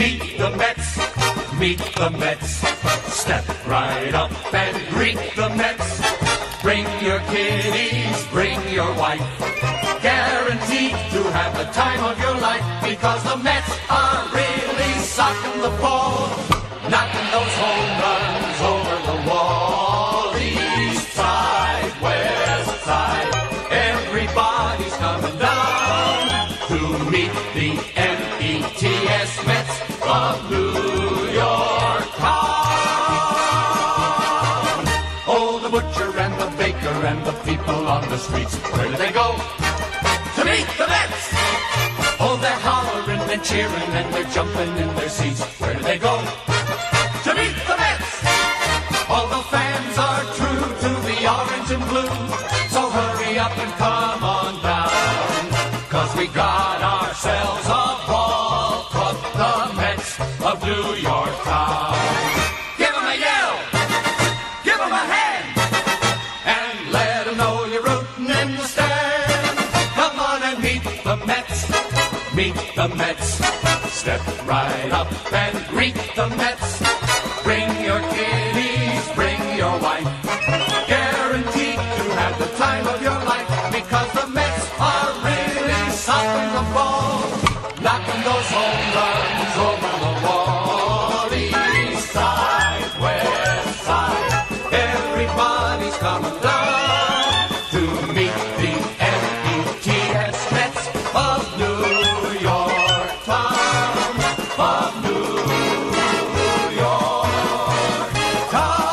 Meet the Mets, meet the Mets. Step right up and greet the Mets. Bring your kiddies, bring your wife. Guaranteed to have the time of your life, because the Mets are really socking the ball, knocking those home runs over the wall. East side, west side, everybody's coming down to meet the Mets of New York town. Oh, the butcher and the baker and the people on the streets, where do they go? To meet the Mets! Oh, they're hollering and cheering and they're jumping in their seats, where do they go? To meet the Mets! All the fans are true to the orange and blue, so hurry up and come on down, 'cause we got ourselves a ball club, the Mets of New York town. Give 'em a yell, give 'em a hand, and let 'em know you're rooting in the stand. Come on and meet the Mets, meet the Mets. Step right up and greet the Mets. Bring your kiddies, bring your wife. Guaranteed to have the time of your life, because the Mets are really socking the ball, knocking those home runs over the wall. East side, west side, everybody's coming down to meet the Mets of New York town, of New York town.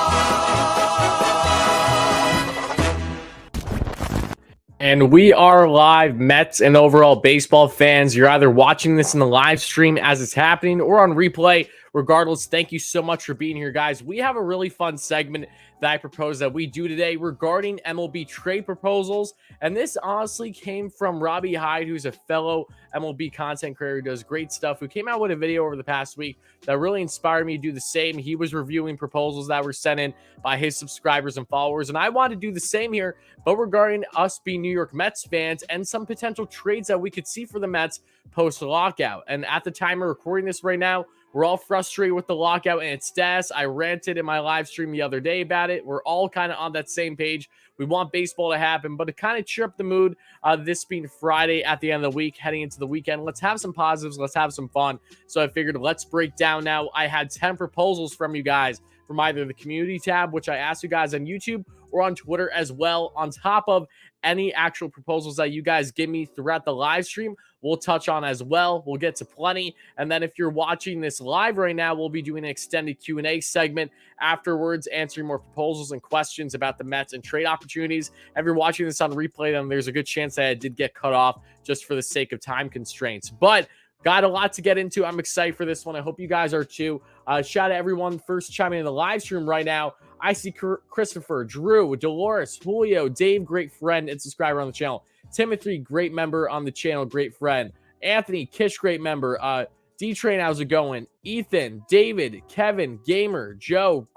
And we are live, Mets and overall baseball fans. You're either watching this in the live stream as it's happening or on replay. Regardless, thank you so much for being here, guys. We have a really fun segment that I propose that we do today regarding MLB trade proposals. And this honestly came from Robbie Hyde, who's a fellow MLB content creator who does great stuff, who came out with a video over the past week that really inspired me to do the same. He was reviewing proposals that were sent in by his subscribers and followers. And I want to do the same here, but regarding us being New York Mets fans and some potential trades that we could see for the Mets post-lockout. And at the time of recording this right now, we're all frustrated with the lockout and its status. I ranted in my live stream the other day about it. We're all kind of on that same page. We want baseball to happen, but to kind of cheer up the mood, this being Friday at the end of the week, heading into the weekend, let's have some positives. Let's have some fun. So I figured let's break down now. I had 10 proposals from you guys from either the community tab, which I asked you guys on YouTube, or on Twitter as well, on top of any actual proposals that you guys give me throughout the live stream. We'll touch on as well. We'll get to plenty. And then if you're watching this live right now, we'll be doing an extended Q&A segment afterwards, answering more proposals and questions about the Mets and trade opportunities. If you're watching this on replay, then there's a good chance that I did get cut off just for the sake of time constraints. But got a lot to get into. I'm excited for this one. I hope you guys are too. Shout out everyone first chiming in the live stream right now. I see Christopher, Drew, Dolores, Julio, Dave, great friend and subscriber on the channel. Timothy, great member on the channel, great friend. Anthony, Kish, great member. D-Train, how's it going? Ethan, David, Kevin, Gamer, Joe,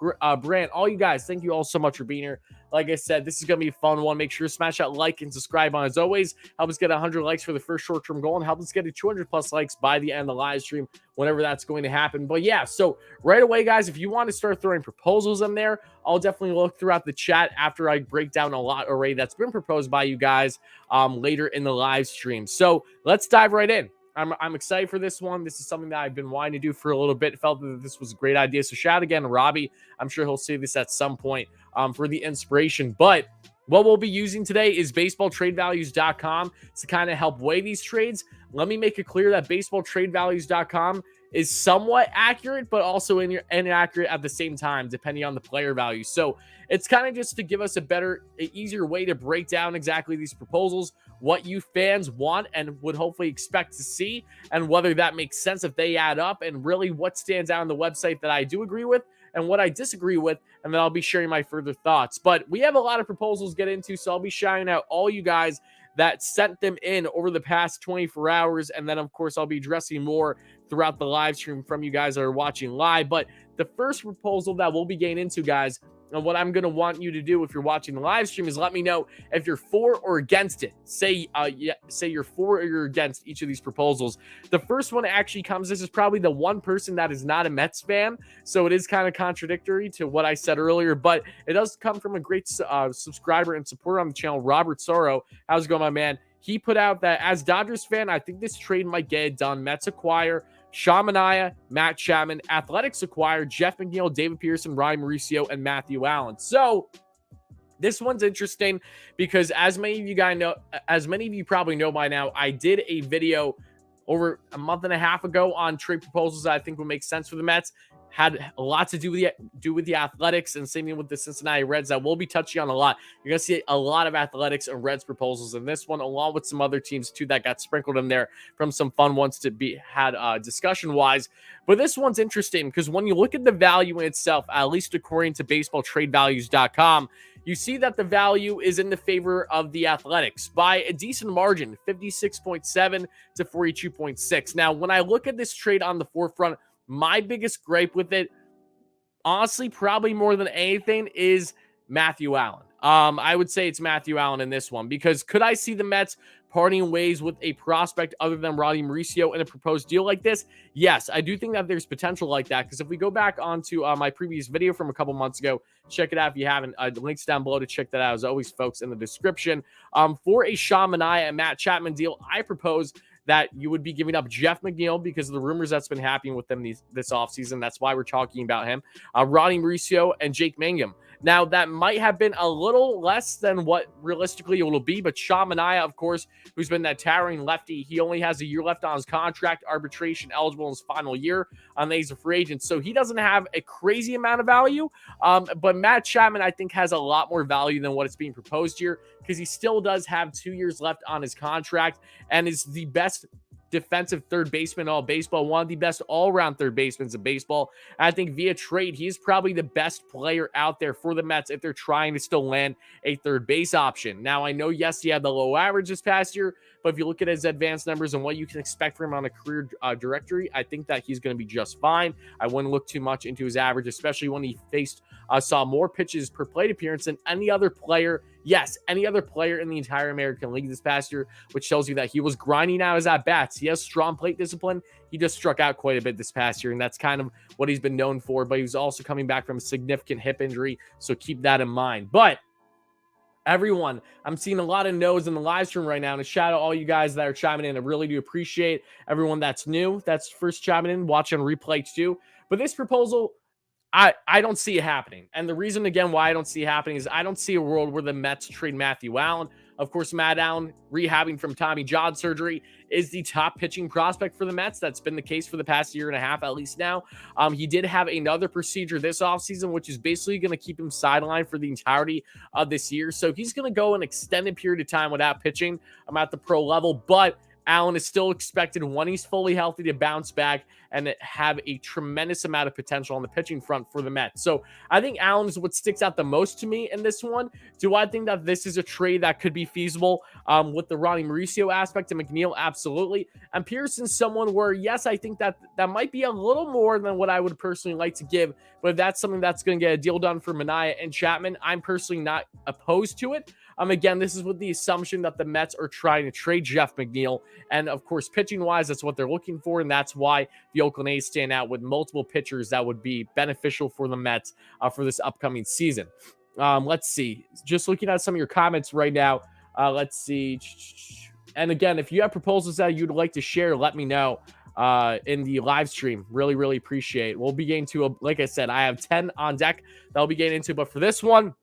Brant, all you guys, thank you all so much for being here. Like I said, this is going to be a fun one. Make sure to smash that like and subscribe on as always. Help us get 100 likes for the first short-term goal and help us get to 200 plus likes by the end of the live stream, whenever that's going to happen. But yeah, so right away, guys, if you want to start throwing proposals in there, I'll definitely look throughout the chat after I break down a lot array that's been proposed by you guys later in the live stream. So let's dive right in. I'm excited for this one. This is something that I've been wanting to do for a little bit. Felt that this was a great idea. So shout out again to Robbie. I'm sure he'll see this at some point for the inspiration. But what we'll be using today is baseballtradevalues.com to kind of help weigh these trades. Let me make it clear that baseballtradevalues.com is somewhat accurate, but also inaccurate at the same time, depending on the player value. So it's kind of just to give us a better, easier way to break down exactly these proposals, what you fans want and would hopefully expect to see, and whether that makes sense if they add up, and really what stands out on the website that I do agree with and what I disagree with, and then I'll be sharing my further thoughts. But we have a lot of proposals to get into, so I'll be shouting out all you guys that sent them in over the past 24 hours, and then, of course, I'll be addressing more throughout the live stream from you guys that are watching live. But the first proposal that we'll be getting into, guys, And what I'm going to want you to do if you're watching the live stream is let me know if you're for or against it. Say you're for or you're against each of these proposals. The first one actually comes, this is probably the one person that is not a Mets fan, so it is kind of contradictory to what I said earlier, but it does come from a great subscriber and supporter on the channel, Robert Sorrow. How's it going, my man? He put out that as Dodgers fan, I think this trade might get it done. Mets acquire Sean Manaea, Matt Chapman. Athletics acquire Jeff McNeil, David Pearson, Ryan Mauricio, and Matthew Allen. So this one's interesting because as many of you probably know by now, I did a video over a month and a half ago on trade proposals that I think would make sense for the Mets. Had a lot to do with the Athletics, and same thing with the Cincinnati Reds that we'll be touching on a lot. You're going to see a lot of Athletics and Reds proposals in this one, along with some other teams too that got sprinkled in there from some fun ones to be had discussion-wise. But this one's interesting because when you look at the value in itself, at least according to baseballtradevalues.com, you see that the value is in the favor of the Athletics by a decent margin, 56.7 to 42.6. Now, when I look at this trade on the forefront, my biggest gripe with it, honestly, probably more than anything, is Matthew Allen. I would say it's Matthew Allen in this one because could I see the Mets parting ways with a prospect other than Roddy Mauricio in a proposed deal like this? Yes, I do think that there's potential like that because if we go back onto my previous video from a couple months ago, check it out if you haven't. The link's down below to check that out, as always, folks, in the description. For a Sean Manaea and Matt Chapman deal, I propose that you would be giving up Jeff McNeil because of the rumors that's been happening with them this offseason. That's why we're talking about him. Roddy Mauricio and Jake Mangum. Now, that might have been a little less than what realistically it will be, but Sean Manaea, of course, who's been that towering lefty, he only has a year left on his contract, arbitration eligible in his final year, and he's a free agent, so he doesn't have a crazy amount of value, but Matt Chapman, I think, has a lot more value than what is being proposed here, because he still does have 2 years left on his contract, and is the best defensive third baseman in all baseball, one of the best all-around third basemen in baseball. And I think via trade, he's probably the best player out there for the Mets if they're trying to still land a third base option. Now, I know, yes, he had the low average this past year, but if you look at his advanced numbers and what you can expect from him on a career directory, I think that he's going to be just fine. I wouldn't look too much into his average, especially when he saw more pitches per plate appearance than any other player. Yes, any other player in the entire American League this past year, which tells you that he was grinding out his at-bats. He has strong plate discipline. He just struck out quite a bit this past year, and that's kind of what he's been known for, but he was also coming back from a significant hip injury, so keep that in mind. But everyone, I'm seeing a lot of no's in the live stream right now, and a shout out all you guys that are chiming in. I really do appreciate everyone that's new, that's first chiming in, watching replay too. But this proposal, I don't see it happening. And the reason, again, why I don't see it happening is I don't see a world where the Mets trade Matthew Allen. Of course, Matt Allen, rehabbing from Tommy John surgery, is the top pitching prospect for the Mets. That's been the case for the past year and a half, at least now. He did have another procedure this offseason, which is basically going to keep him sidelined for the entirety of this year. So he's going to go an extended period of time without pitching at the pro level. But Allen is still expected, when he's fully healthy, to bounce back and have a tremendous amount of potential on the pitching front for the Mets. So I think Allen is what sticks out the most to me in this one. Do I think that this is a trade that could be feasible with the Roddy Mauricio aspect to McNeil? Absolutely. And Pearson's someone where, yes, I think that might be a little more than what I would personally like to give, but if that's something that's going to get a deal done for Manaea and Chapman, I'm personally not opposed to it. Again, this is with the assumption that the Mets are trying to trade Jeff McNeil. And, of course, pitching-wise, that's what they're looking for, and that's why the Oakland A's stand out with multiple pitchers that would be beneficial for the Mets for this upcoming season. Let's see. Just looking at some of your comments right now. Let's see. And, again, if you have proposals that you'd like to share, let me know in the live stream. Really, really appreciate it. We'll be getting to, like I said, I have 10 on deck that I'll be getting into. But for this one,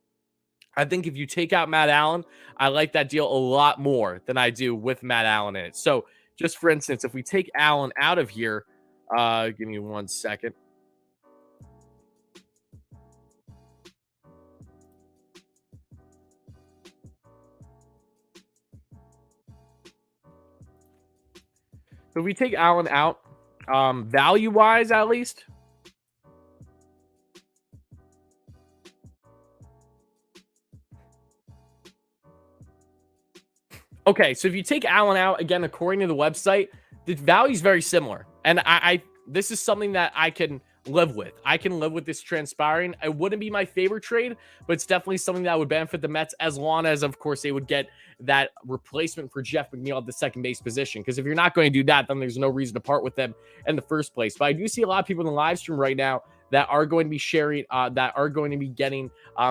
I think if you take out Matt Allen, I like that deal a lot more than I do with Matt Allen in it. So just for instance, if we take Allen out of here, give me 1 second. So if we take Allen out, value-wise at least, okay, so if you take Allen out, again, according to the website, the value is very similar. And I this is something that I can live with. I can live with this transpiring. It wouldn't be my favorite trade, but it's definitely something that would benefit the Mets, as long as, of course, they would get that replacement for Jeff McNeil at the second base position. Because if you're not going to do that, then there's no reason to part with them in the first place. But I do see a lot of people in the live stream right now that are going to be sharing, that are going to be getting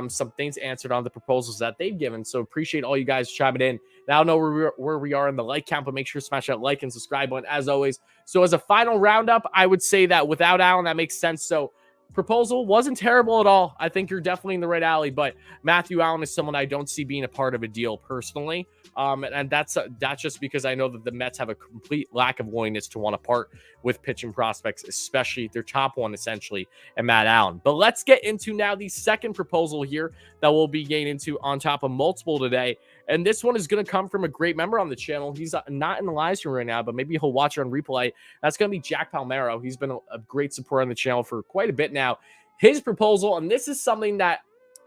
some things answered on the proposals that they've given. So appreciate all you guys chiming in. Now know where we are in the like count, but make sure to smash that like and subscribe button as always. So as a final roundup, I would say that without Allen, that makes sense. So proposal wasn't terrible at all. I think you're definitely in the right alley, but Matthew Allen is someone I don't see being a part of a deal personally. And that's just because I know that the Mets have a complete lack of willingness to want to part with pitching prospects, especially their top one, essentially, and Matt Allen. But let's get into now the second proposal here that we'll be getting into on top of multiple today. And this one is going to come from a great member on the channel. He's not in the live stream right now, but maybe he'll watch it on replay. That's going to be Jack Palmero. He's been a great supporter on the channel for quite a bit now. His proposal, and this is something that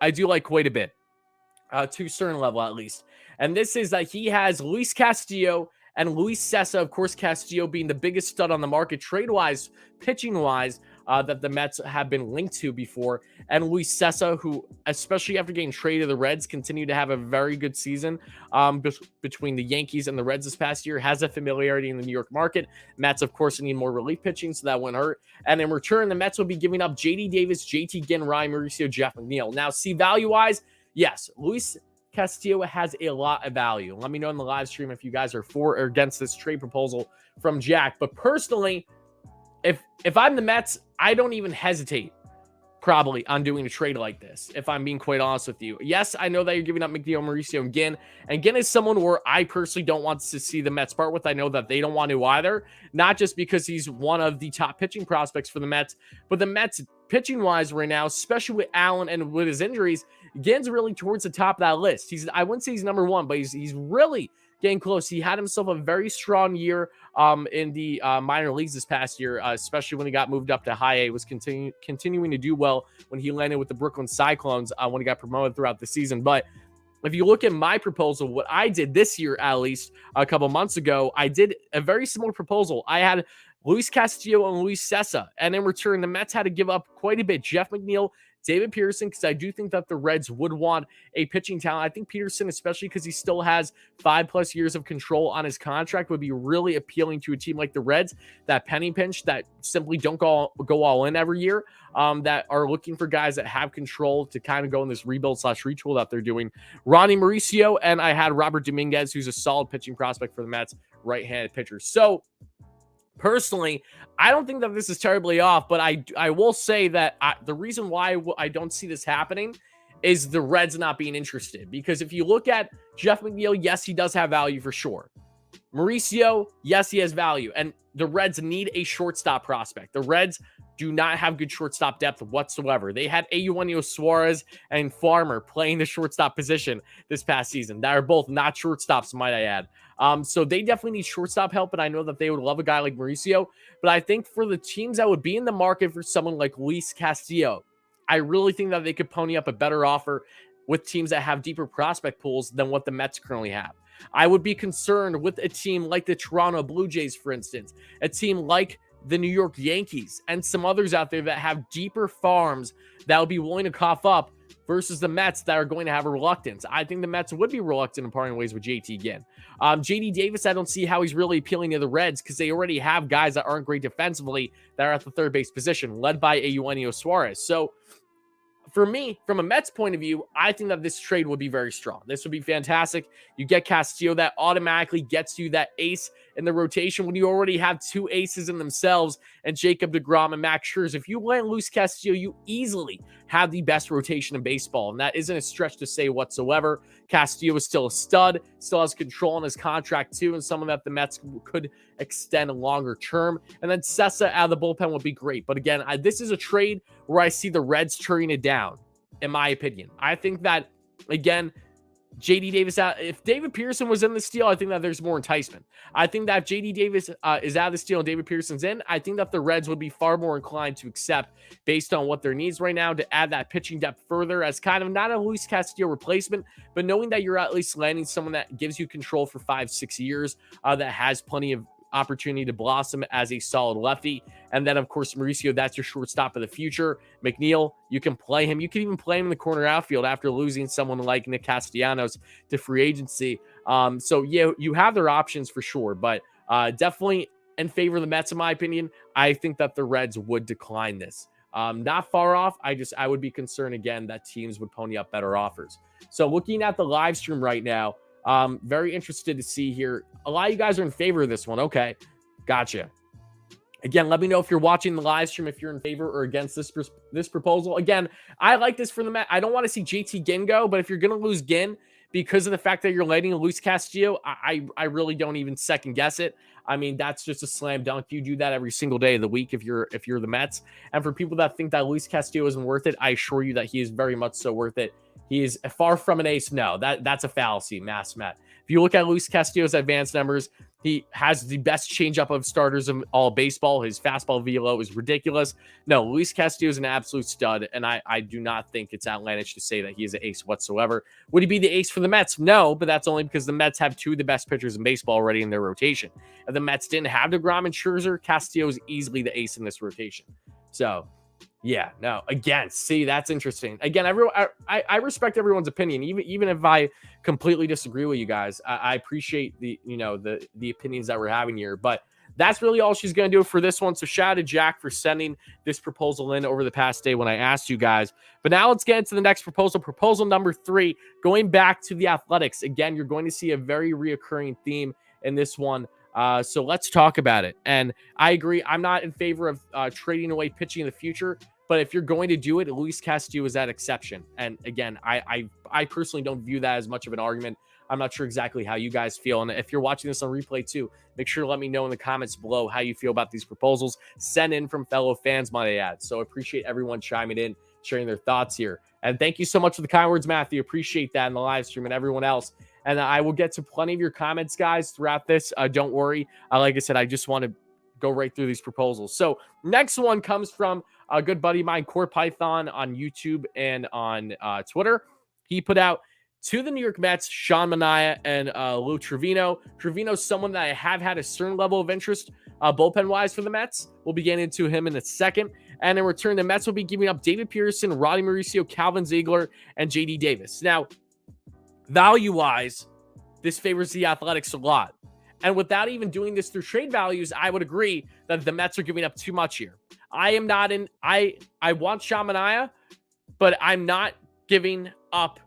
I do like quite a bit, to a certain level at least. And this is that he has Luis Castillo and Luis Cessa, of course, Castillo being the biggest stud on the market trade-wise, pitching-wise, that the Mets have been linked to before. And Luis Cessa, who, especially after getting traded to the Reds, continued to have a very good season between the Yankees and the Reds this past year, has a familiarity in the New York market. Mets, of course, need more relief pitching, so that wouldn't hurt. And in return, the Mets will be giving up J.D. Davis, J.T. Ginn, Ryan Mauricio, Jeff McNeil. Now, see, value-wise, yes, Luis Castillo has a lot of value. Let me know in the live stream if you guys are for or against this trade proposal from Jack. But personally, if I'm the Mets, I don't even hesitate probably on doing a trade like this, if I'm being quite honest with you. Yes, I know that you're giving up McNeil, Mauricio, and Ginn. And Ginn is someone where I personally don't want to see the Mets part with. I know that they don't want to either. Not just because he's one of the top pitching prospects for the Mets, but the Mets pitching-wise right now, especially with Allen and with his injuries, Ginn's really towards the top of that list. I wouldn't say he's number one, but he's really getting close. He had himself a very strong year in the minor leagues this past year, especially when he got moved up to high A. Was continuing to do well when he landed with the Brooklyn Cyclones when he got promoted throughout the season. But if you look at my proposal, what I did this year, at least a couple months ago, I did a very similar proposal. I had Luis Castillo and Luis Cessa, and in return, the Mets had to give up quite a bit. Jeff McNeil, David Peterson, because I do think that the Reds would want a pitching talent. I think Peterson, especially because he still has 5+ years of control on his contract, would be really appealing to a team like the Reds, that penny pinch, that simply don't go all in every year, that are looking for guys that have control to kind of go in this rebuild/retool that they're doing. Ronnie Mauricio, and I had Robert Dominguez, who's a solid pitching prospect for the Mets, right-handed pitcher. So personally, I don't think that this is terribly off, but I will say that the reason why I don't see this happening is the Reds not being interested. Because if you look at Jeff McNeil, yes, he does have value for sure. Mauricio, yes, he has value. And the Reds need a shortstop prospect. The Reds do not have good shortstop depth whatsoever. They had Eugenio Suarez and Farmer playing the shortstop position this past season. That are both not shortstops, might I add. So they definitely need shortstop help, and I know that they would love a guy like Mauricio. But I think for the teams that would be in the market for someone like Luis Castillo, I really think that they could pony up a better offer with teams that have deeper prospect pools than what the Mets currently have. I would be concerned with a team like the Toronto Blue Jays, for instance, a team like the New York Yankees, and some others out there that have deeper farms that would be willing to cough up versus the Mets that are going to have a reluctance. I think the Mets would be reluctant in parting ways with JT again. JD Davis, I don't see how he's really appealing to the Reds because they already have guys that aren't great defensively that are at the third base position, led by Eugenio Suarez. So for me, from a Mets point of view, I think that this trade would be very strong. This would be fantastic. You get Castillo, that automatically gets you that ace in the rotation when you already have two aces in themselves, and Jacob deGrom and Max Scherzer. If you land Luis Castillo, you easily have the best rotation in baseball, and that isn't a stretch to say whatsoever. Castillo is still a stud, still has control on his contract too, and someone that the Mets could extend a longer term. And then Cessa out of the bullpen would be great. But again, this is a trade where I see the Reds turning it down, in my opinion. I think that, again, JD Davis out. If David Pearson was in the deal, I think that there's more enticement. I think that if JD Davis is out of the deal and David Pearson's in, I think that the Reds would be far more inclined to accept based on what their needs right now to add that pitching depth further as kind of not a Luis Castillo replacement, but knowing that you're at least landing someone that gives you control for 5-6 years, that has plenty of opportunity to blossom as a solid lefty. And then, of course, Mauricio, that's your shortstop of the future. McNeil, you can play him. You can even play him in the corner outfield after losing someone like Nick Castellanos to free agency. So, yeah, you have their options for sure. But definitely in favor of the Mets, in my opinion. I think that the Reds would decline this. Not far off. I would be concerned again that teams would pony up better offers. So looking at the live stream right now, very interested to see here. A lot of you guys are in favor of this one. Okay, gotcha. Again, let me know if you're watching the live stream, if you're in favor or against this proposal. Again, I like this for the Mets. I don't want to see JT Ginn go, but if you're going to lose Ginn because of the fact that you're letting Luis Castillo, I really don't even second guess it. I mean, that's just a slam dunk. You do that every single day of the week if you're the Mets. And for people that think that Luis Castillo isn't worth it, I assure you that he is very much so worth it. He is far from an ace. No, that's a fallacy, Mass Met. If you look at Luis Castillo's advanced numbers, he has the best changeup of starters in all baseball. His fastball velo is ridiculous. No, Luis Castillo is an absolute stud, and I do not think it's outlandish to say that he is an ace whatsoever. Would he be the ace for the Mets? No, but that's only because the Mets have two of the best pitchers in baseball already in their rotation. If the Mets didn't have DeGrom and Scherzer, Castillo is easily the ace in this rotation. So, yeah, no, again, see, that's interesting. Again, I respect everyone's opinion, even if I completely disagree with you guys. I appreciate the opinions that we're having here, but that's really all she's going to do for this one. So shout out to Jack for sending this proposal in over the past day when I asked you guys. But now let's get into the next proposal. Proposal number 3, going back to the Athletics. Again, you're going to see a very reoccurring theme in this one. So let's talk about it. And I agree. I'm not in favor of trading away pitching in the future. But if you're going to do it, Luis Castillo is that exception. And again, I personally don't view that as much of an argument. I'm not sure exactly how you guys feel. And if you're watching this on replay too, make sure to let me know in the comments below how you feel about these proposals. Send in from fellow fans, might I add. So appreciate everyone chiming in, sharing their thoughts here. And thank you so much for the kind words, Matthew. Appreciate that in the live stream and everyone else. And I will get to plenty of your comments, guys, throughout this. Don't worry. Like I said, I just want to go right through these proposals. So next one comes from a good buddy of mine, Core Python, on YouTube and on Twitter. He put out, to the New York Mets, Sean Manaea and Lou Trevino. Trevino's someone that I have had a certain level of interest bullpen-wise for the Mets. We'll be getting into him in a second. And in return, the Mets will be giving up David Pearson, Roddy Mauricio, Calvin Ziegler, and J.D. Davis. Now, value-wise, this favors the Athletics a lot. And without even doing this through trade values, I would agree that the Mets are giving up too much here. I want Sean Manaea, but I'm not giving up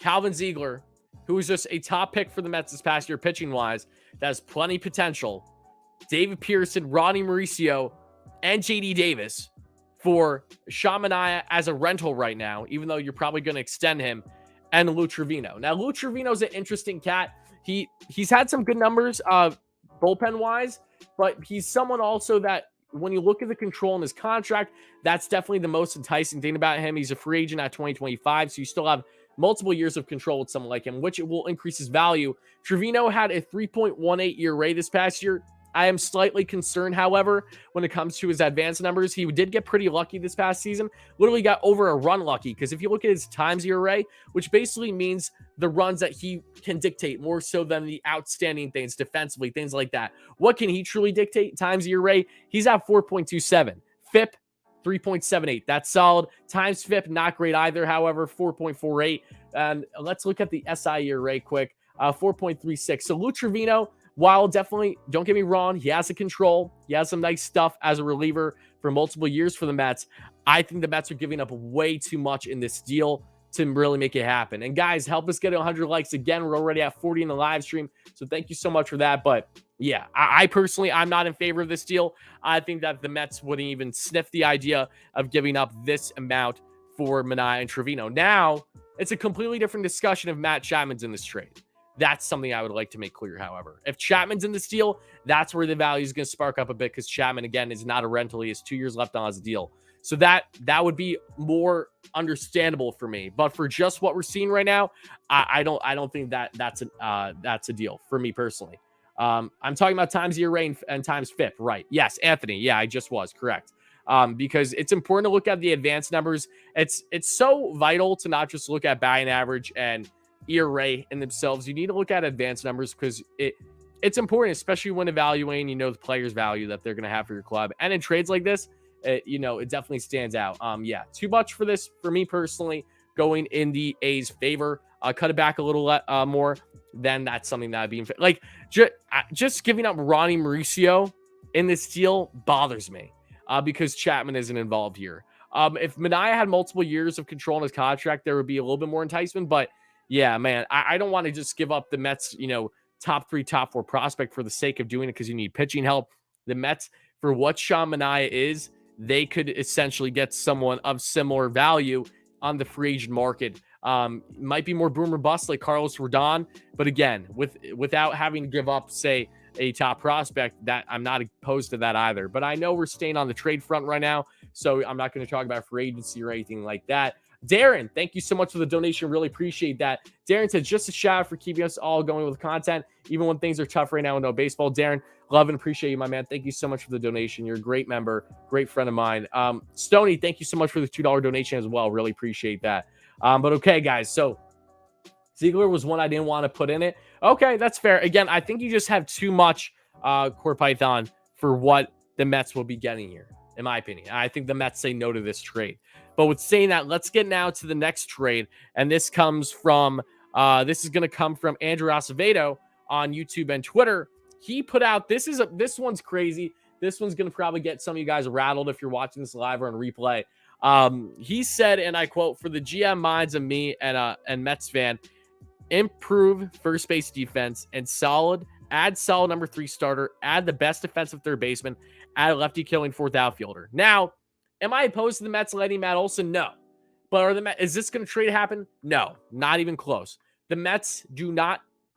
Calvin Ziegler, who is just a top pick for the Mets this past year, pitching-wise, that has plenty of potential, David Pearson, Roddy Mauricio, and J.D. Davis for Sean Manaea as a rental right now, even though you're probably going to extend him, and Lou Trevino. Now, Lou Trevino's an interesting cat. He's had some good numbers bullpen-wise, but he's someone also that when you look at the control in his contract, that's definitely the most enticing thing about him. He's a free agent at 2025, so you still have multiple years of control with someone like him, which will increase his value. Trevino had a 3.18 ERA this past year. I am slightly concerned, however, when it comes to his advanced numbers. He did get pretty lucky this past season. Literally got over a run lucky, because if you look at his times ERA, which basically means the runs that he can dictate more so than the outstanding things defensively, things like that. What can he truly dictate? Times ERA, he's at 4.27. FIP, 3.78. That's solid. Times FIP, not great either, however, 4.48. And let's look at the SI ERA quick, 4.36. So Lou Trevino, while definitely, don't get me wrong, he has the control. He has some nice stuff as a reliever for multiple years for the Mets. I think the Mets are giving up way too much in this deal to really make it happen. And guys, help us get 100 likes. Again, we're already at 40 in the live stream, so thank you so much for that. But yeah, I personally, I'm not in favor of this deal. I think that the Mets wouldn't even sniff the idea of giving up this amount for Manaea and Trevino. Now, it's a completely different discussion if Matt Chapman's in this trade. That's something I would like to make clear, however. If Chapman's in this deal, that's where the value is going to spark up a bit, because Chapman, again, is not a rental. He has 2 years left on his deal. So that would be more understandable for me. But for just what we're seeing right now, I don't think that's a deal for me personally. I'm talking about times ERA and times FIP, right? Yes, Anthony. Yeah, I just was correct. Because it's important to look at the advanced numbers. It's so vital to not just look at batting average and ERA in themselves. You need to look at advanced numbers, because it's important, especially when evaluating, the player's value that they're going to have for your club. And in trades like this, it definitely stands out. Yeah, too much for this for me personally, going in the A's favor. Cut it back a little more. Then that's something that I'd be like just giving up Ronnie Mauricio in this deal bothers me because Chapman isn't involved here. If Manaea had multiple years of control in his contract, there would be a little bit more enticement. But yeah, man, I don't want to just give up the Mets, top 3, top 4 prospect for the sake of doing it because you need pitching help. The Mets, for what Sean Manaea is, they could essentially get someone of similar value on the free agent market. Might be more boom or bust like Carlos Rodon, but again, without having to give up, say, a top prospect, that I'm not opposed to that either. But I know we're staying on the trade front right now, so I'm not going to talk about free agency or anything like that. Darren, thank you so much for the donation. Really appreciate that. Darren said, just a shout out for keeping us all going with content, even when things are tough right now with no baseball. Darren, love and appreciate you, my man. Thank you so much for the donation. You're a great member, great friend of mine. Stoney, thank you so much for the $2 donation as well. Really appreciate that. But okay, guys, so Ziegler was one I didn't want to put in it. Okay, that's fair. Again, I think you just have too much Core Python for what the Mets will be getting here, in my opinion. I think the Mets say no to this trade. But with saying that, let's get now to the next trade. And this comes from, this is going to come from Andrew Acevedo on YouTube and Twitter. He put out, this one's crazy. This one's going to probably get some of you guys rattled if you're watching this live or on replay. He said, and I quote, for the GM minds of me and Mets fan, improve first base defense and add solid number 3 starter, add the best defensive third baseman, add a lefty killing 4th outfielder. Now, am I opposed to the Mets letting Matt Olson? No. But is this going to trade happen? No, not even close. The Mets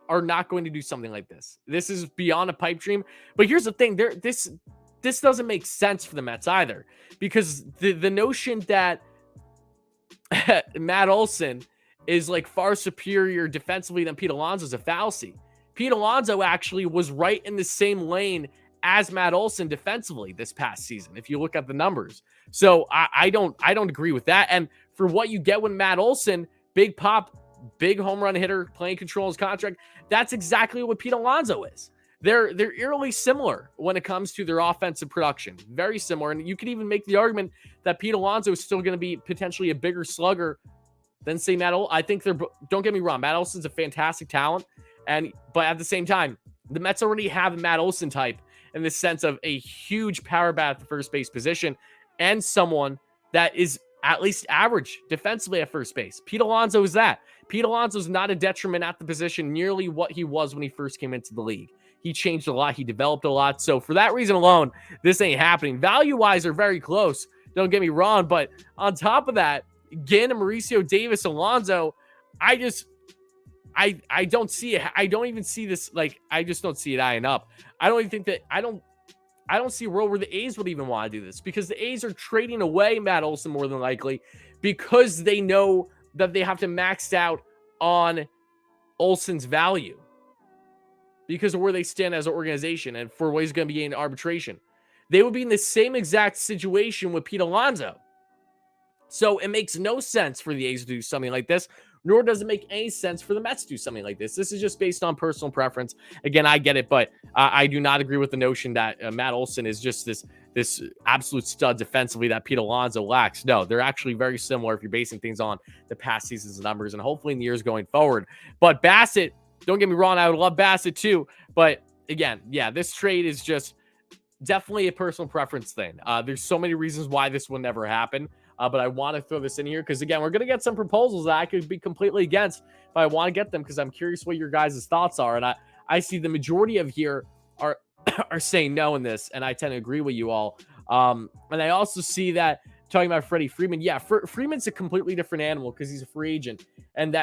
are not going to do something like this. This is beyond a pipe dream. But here's the thing, this doesn't make sense for the Mets either, because the notion that Matt Olson is like far superior defensively than Pete Alonso is a fallacy. Pete Alonso actually was right in the same lane as Matt Olson defensively this past season, if you look at the numbers. So I don't agree with that. And for what you get when Matt Olson, big pop, big home run hitter, playing control his contract, that's exactly what Pete Alonso is. They're eerily similar when it comes to their offensive production. Very similar. And you could even make the argument that Pete Alonso is still going to be potentially a bigger slugger than, say, Matt Olson. I think don't get me wrong, Matt Olson's a fantastic talent. But at the same time, the Mets already have a Matt Olson type in the sense of a huge power bat at the first base position and someone that is at least average defensively at first base. Pete Alonso is that. Pete Alonso is not a detriment at the position nearly what he was when he first came into the league. He changed a lot. He developed a lot. So for that reason alone, this ain't happening. Value-wise, they're very close. Don't get me wrong. But on top of that, Ginn and Mauricio Davis, Alonso, I don't see it. I don't even see this. Like, I just don't see it eyeing up. I don't even think that I don't see a world where the A's would even want to do this, because the A's are trading away Matt Olson more than likely because they know that they have to max out on Olson's value because of where they stand as an organization and for what he's going to be in arbitration. They would be in the same exact situation with Pete Alonso. So it makes no sense for the A's to do something like this, nor does it make any sense for the Mets to do something like this. This is just based on personal preference. Again, I get it, but I do not agree with the notion that Matt Olson is just this absolute stud defensively that Pete Alonso lacks. No, they're actually very similar if you're basing things on the past season's numbers and hopefully in the years going forward. But Bassett, don't get me wrong, I would love Bassett too. But again, yeah, this trade is just definitely a personal preference thing. There's so many reasons why this will never happen. But I want to throw this in here because, again, we're going to get some proposals that I could be completely against, but I want to get them because I'm curious what your guys' thoughts are. And I see the majority of here are saying no in this, and I tend to agree with you all. And I also see that talking about Freddie Freeman, yeah, Freeman's a completely different animal because he's a free agent, and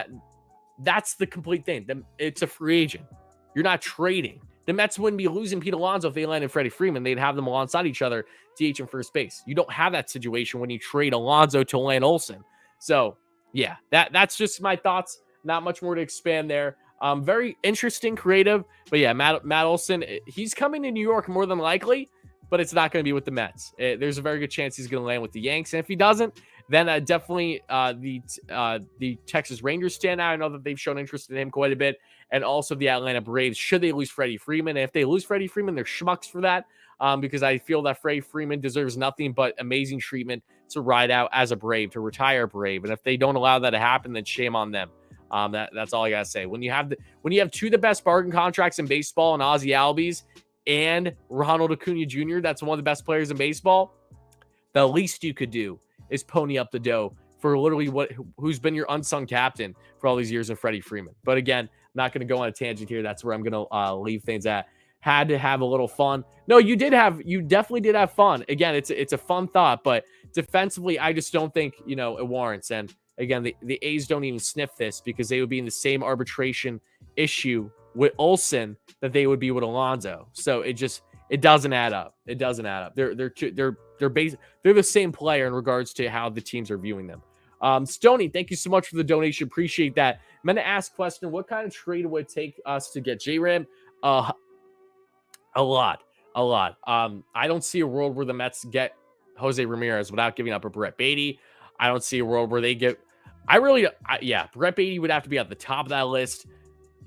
that's the complete thing. It's a free agent. You're not trading. The Mets wouldn't be losing Pete Alonso if they landed Freddie Freeman. They'd have them alongside each other, DH and first base. You don't have that situation when you trade Alonso to land Olson. So, yeah, that's just my thoughts. Not much more to expand there. Very interesting, creative. But, yeah, Matt Olson, he's coming to New York more than likely. but it's not going to be with the Mets. There's a very good chance he's going to land with the Yanks. And if he doesn't, then definitely the Texas Rangers stand out. I know that they've shown interest in him quite a bit. And also the Atlanta Braves, should they lose Freddie Freeman. And if they lose Freddie Freeman, they're schmucks for that. Because I feel that Freddie Freeman deserves nothing but amazing treatment to ride out as a Brave, to retire a Brave. And if they don't allow that to happen, then shame on them. That's all I gotta say. When you have two of the best bargain contracts in baseball, and Ozzie Albies and Ronald Acuna Jr., that's one of the best players in baseball, the least you could do is pony up the dough for literally who's been your unsung captain for all these years in Freddie Freeman. But again, I'm not going to go on a tangent here. That's where I'm going to leave things at. Had to have a little fun. No, you definitely did have fun. Again, it's a fun thought, but defensively, I just don't think, it warrants. And again, the A's don't even sniff this because they would be in the same arbitration issue with Olson that they would be with Alonso. So it doesn't add up. It doesn't add up. They're the same player in regards to how the teams are viewing them. Stoney, thank you so much for the donation. Appreciate that. I'm going to ask a question. What kind of trade would it take us to get J-Ram? A lot. I don't see a world where the Mets get Jose Ramirez without giving up a Brett Beatty. I don't see a world where they get, Brett Beatty would have to be at the top of that list.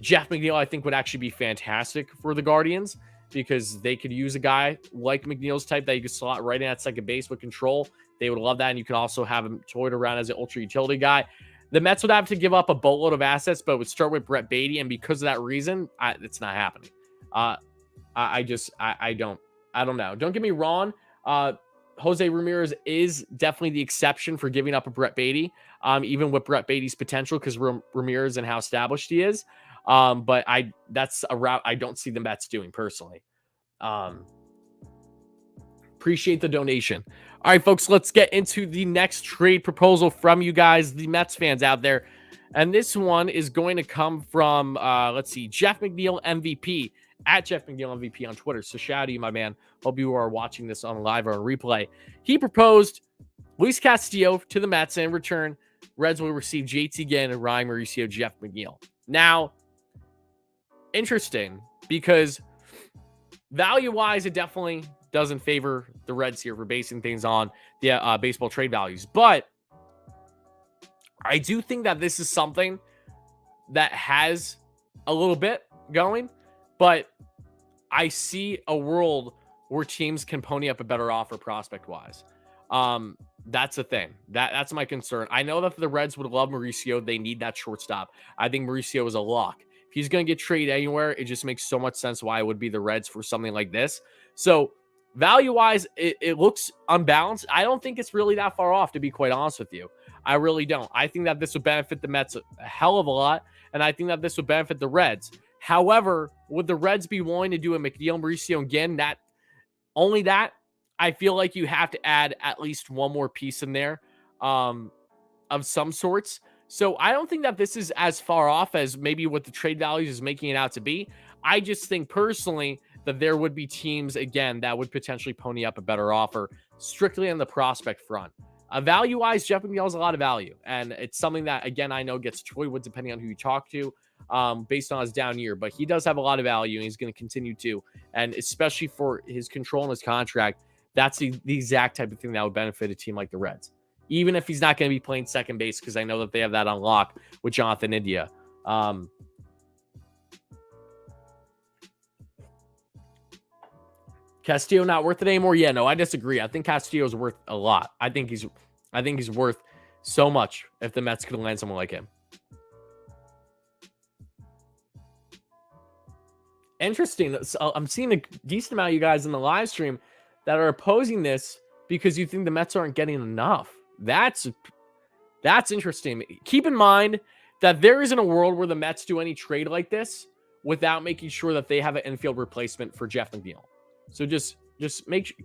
Jeff McNeil, I think, would actually be fantastic for the Guardians because they could use a guy like McNeil's type that you could slot right in at second base with control. They would love that. And you can also have him toyed around as an ultra utility guy. The Mets would have to give up a boatload of assets, but would start with Brett Beatty. And because of that reason, it's not happening. I don't know. Don't get me wrong. Jose Ramirez is definitely the exception for giving up a Brett Beatty, even with Brett Beatty's potential because Ramirez and how established he is. But that's a route I don't see the Mets doing personally. Appreciate the donation. All right, folks, let's get into the next trade proposal from you guys, the Mets fans out there. And this one is going to come from, Jeff McNeil MVP, at Jeff McNeil MVP on Twitter. So shout out to you, my man. Hope you are watching this on live or on replay. He proposed Luis Castillo to the Mets, and in return, Reds will receive JT Gann and Ryan Mauricio, Jeff McNeil. Now, interesting, because value-wise, it definitely doesn't favor the Reds here for basing things on the baseball trade values. But I do think that this is something that has a little bit going, but I see a world where teams can pony up a better offer prospect-wise. That's the thing. That's my concern. I know that the Reds would love Mauricio. They need that shortstop. I think Mauricio is a lock. If he's going to get traded anywhere, it just makes so much sense why it would be the Reds for something like this. So value-wise, it looks unbalanced. I don't think it's really that far off, to be quite honest with you. I really don't. I think that this would benefit the Mets a hell of a lot, and I think that this would benefit the Reds. However, would the Reds be willing to do a McNeil, Mauricio again? Only that, I feel like you have to add at least one more piece in there of some sorts. So I don't think that this is as far off as maybe what the trade values is making it out to be. I just think personally that there would be teams, again, that would potentially pony up a better offer strictly on the prospect front. Value-wise, Jeff McNeil has a lot of value, and it's something that, again, I know gets toyed with depending on who you talk to based on his down year, but he does have a lot of value, and he's going to continue to, and especially for his control in his contract, that's the exact type of thing that would benefit a team like the Reds, even if he's not going to be playing second base, because I know that they have that on lock with Jonathan India. Castillo not worth it anymore? Yeah, no, I disagree. I think Castillo is worth a lot. I think he's worth so much if the Mets could land someone like him. Interesting. So I'm seeing a decent amount of you guys in the live stream that are opposing this because you think the Mets aren't getting enough. That's interesting. Keep in mind that there isn't a world where the Mets do any trade like this without making sure that they have an infield replacement for Jeff McNeil. So just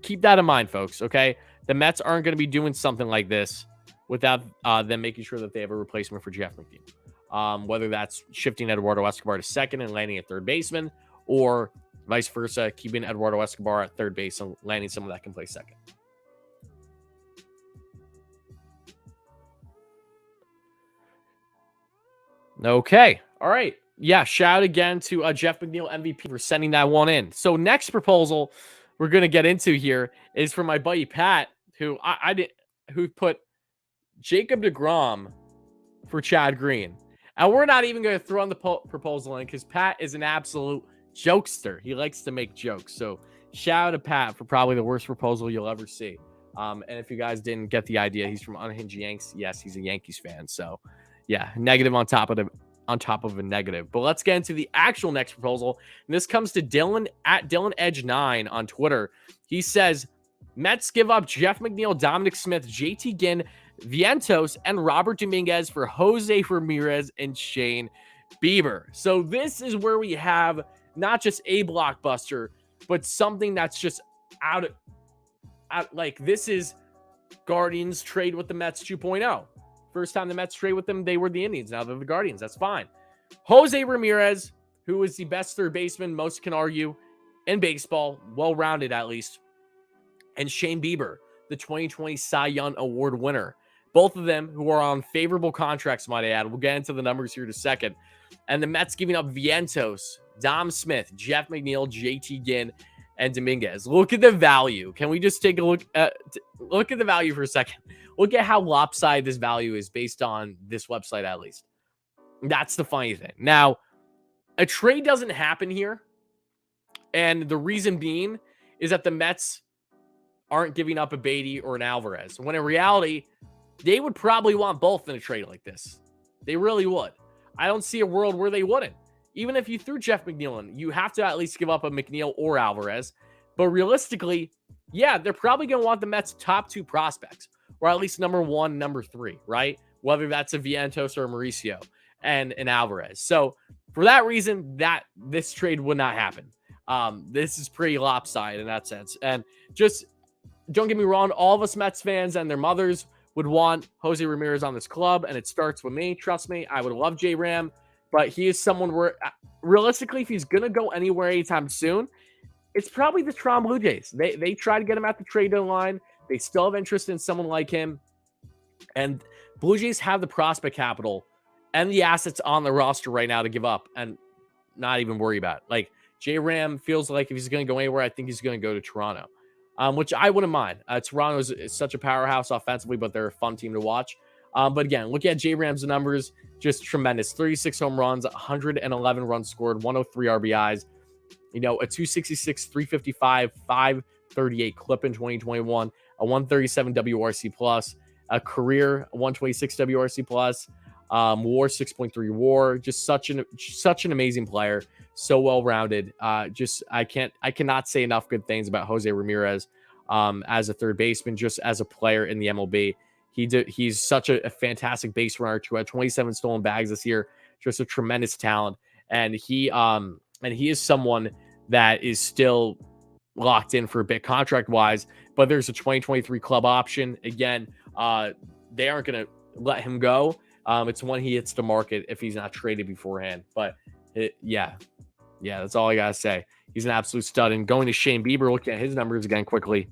keep that in mind, folks, okay? The Mets aren't going to be doing something like this without them making sure that they have a replacement for Jeff McNeil. Whether that's shifting Eduardo Escobar to second and landing at third baseman, or vice versa, keeping Eduardo Escobar at third base and landing someone that can play second. Okay. All right. Yeah, shout out again to Jeff McNeil MVP for sending that one in. So next proposal we're going to get into here is from my buddy Pat, who who put Jacob deGrom for Chad Green. And we're not even going to throw on the proposal in because Pat is an absolute jokester. He likes to make jokes. So shout out to Pat for probably the worst proposal you'll ever see. And if you guys didn't get the idea, he's from Unhinged Yanks. Yes, he's a Yankees fan. So yeah, negative on top of a negative. But let's get into the actual next proposal. And this comes to Dylan at Dylan Edge 9 on Twitter. He says, Mets give up Jeff McNeil, Dominic Smith, JT Ginn, Vientos, and Robert Dominguez for Jose Ramirez and Shane Bieber. So this is where we have not just a blockbuster, but something that's just out like this is Guardians trade with the Mets 2.0. First time the Mets trade with them, they were the Indians. Now they're the Guardians. That's fine. Jose Ramirez, who is the best third baseman, most can argue, in baseball, well-rounded at least, and Shane Bieber, the 2020 Cy Young Award winner. Both of them who are on favorable contracts, might I add. We'll get into the numbers here in a second. And the Mets giving up Vientos, Dom Smith, Jeff McNeil, JT Ginn, and Dominguez. Look at the value. Can we just take a look at the value for a second? Look at how lopsided this value is based on this website, at least. That's the funny thing. Now, a trade doesn't happen here. And the reason being is that the Mets aren't giving up a Beatty or an Alvarez. When in reality, they would probably want both in a trade like this. They really would. I don't see a world where they wouldn't. Even if you threw Jeff McNeil in, you have to at least give up a McNeil or Alvarez. But realistically, yeah, they're probably going to want the Mets' top two prospects, or at least number one, number three, right? Whether that's a Vientos or a Mauricio and an Alvarez. So for that reason, that this trade would not happen. This is pretty lopsided in that sense. And just don't get me wrong, all of us Mets fans and their mothers would want Jose Ramirez on this club, and it starts with me. Trust me, I would love J-Ram, but he is someone where, realistically, if he's going to go anywhere anytime soon, it's probably the Toronto Blue Jays. They try to get him at the trade deadline. They still have interest in someone like him, and Blue Jays have the prospect capital and the assets on the roster right now to give up and not even worry about it. Like, J-Ram feels like if he's going to go anywhere, I think he's going to go to Toronto. Which I wouldn't mind. Toronto is such a powerhouse offensively, but they're a fun team to watch. But again, look at J-Ram's numbers, just tremendous. 36 home runs, 111 runs scored, 103 RBIs, a 266, 355, 538 clip in 2021, a 137 WRC plus, a career 126 WRC plus, WAR 6.3 WAR, just such an amazing player. So well-rounded. I cannot say enough good things about Jose Ramirez as a third baseman, just as a player in the MLB. He's such a fantastic base runner who had 27 stolen bags this year. Just a tremendous talent. And he is someone that is still locked in for a bit contract-wise, but there's a 2023 club option. Again, they aren't going to let him go. It's when he hits the market if he's not traded beforehand. But yeah, that's all I gotta say. He's an absolute stud. And going to Shane Bieber, looking at his numbers again quickly.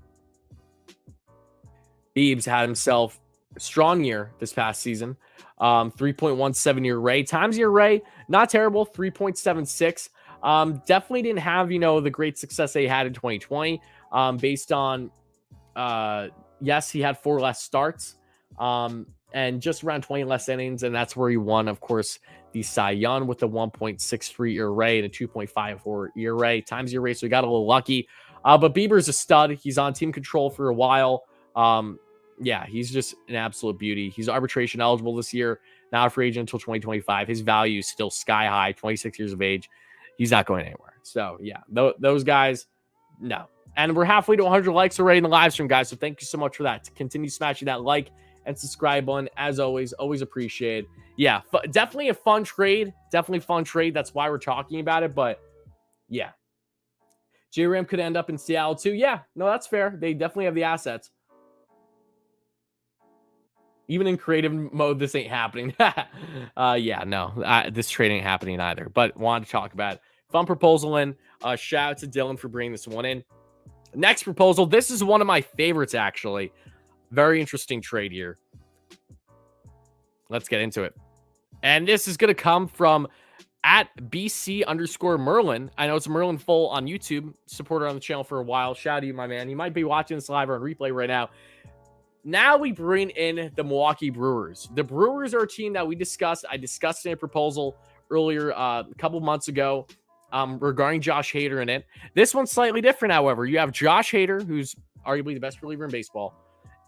Biebs had himself a strong year this past season. 3.17 year ERA. Times year ERA, not terrible, 3.76. Definitely didn't have, the great success they had in 2020. Based on, yes, he had 4 less starts. And just around 20 less innings, and that's where he won, of course, the Cy Young with the 1.63 ERA and a 2.54 ERA, times ERA, so he got a little lucky. But Bieber's a stud. He's on team control for a while. Yeah, he's just an absolute beauty. He's arbitration eligible this year, not a free agent until 2025. His value is still sky high, 26 years of age. He's not going anywhere. So, yeah, those guys, no. And we're halfway to 100 likes already in the live stream, guys, so thank you so much for that. Continue smashing that like and subscribe button, as always appreciated. Yeah, definitely a fun trade. Definitely fun trade. That's why we're talking about it. But yeah, J-Ram could end up in Seattle too. Yeah, no, that's fair. They definitely have the assets. Even in creative mode, this ain't happening. Yeah, no, this trade ain't happening either. But wanted to talk about it. Fun proposal in. Shout out to Dylan for bringing this one in. Next proposal. This is one of my favorites, actually. Very interesting trade here. Let's get into it. And this is going to come from at BC_Merlin. I know it's Merlin Full on YouTube, supporter on the channel for a while. Shout out to you, my man. You might be watching this live or on replay right now. Now we bring in the Milwaukee Brewers. The Brewers are a team that we discussed. I discussed in a proposal earlier a couple months ago regarding Josh Hader in it. This one's slightly different, however. You have Josh Hader, who's arguably the best reliever in baseball.